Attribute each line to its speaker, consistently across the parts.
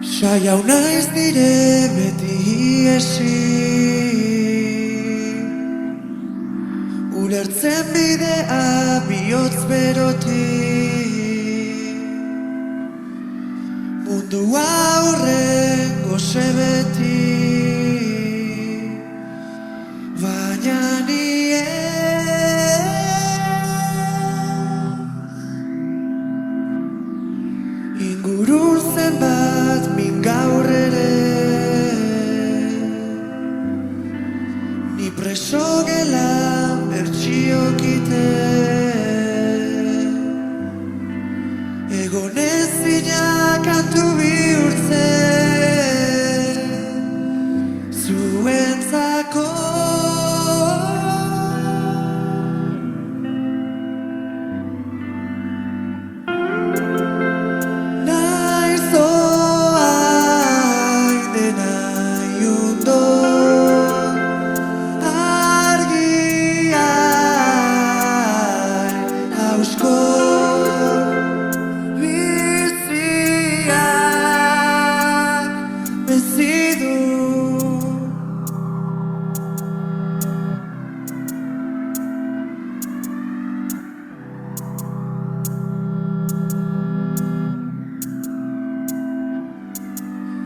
Speaker 1: Saiau naiz nire beti iesi, ulertzen bidea bihotz berotik, mundua aurrengo beti, baina ingurun zenbat min gaur ere, ni preso gelan bertsiokite, egon ezina kantu bihurtzen zuentzako.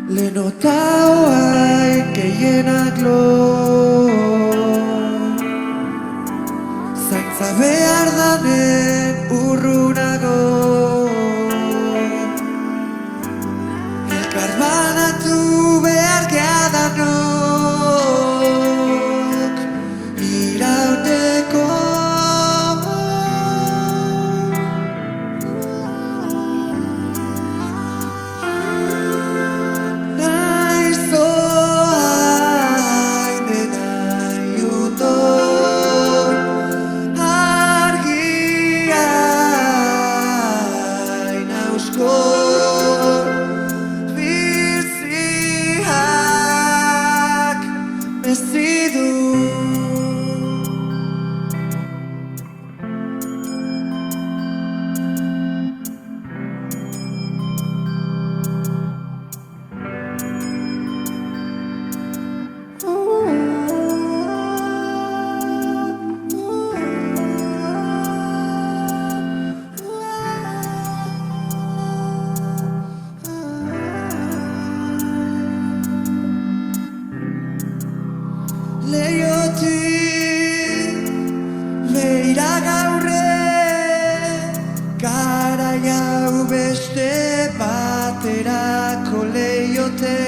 Speaker 1: Lenotau hain gehienak lo, zaintza behar danen urrunago, elkar banatu behar geadanok, irauteko. Leiotik beira gaurre, garai hau beste baterako leiote.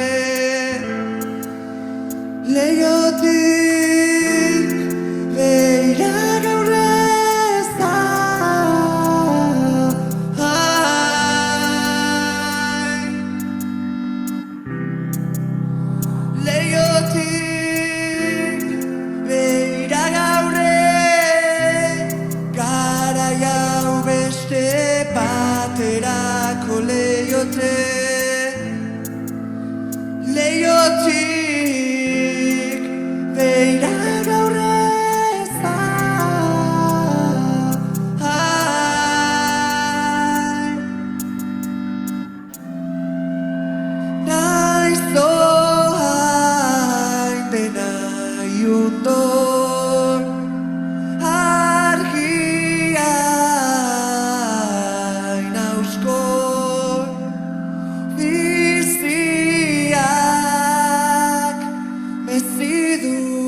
Speaker 1: Leiotik beira gaurre Leiotik beira gaurre, garai hau beste baterako leiote. Leiotik beira gaurre naiz hain dena iundor, argia hain auskor, biziak mezi du.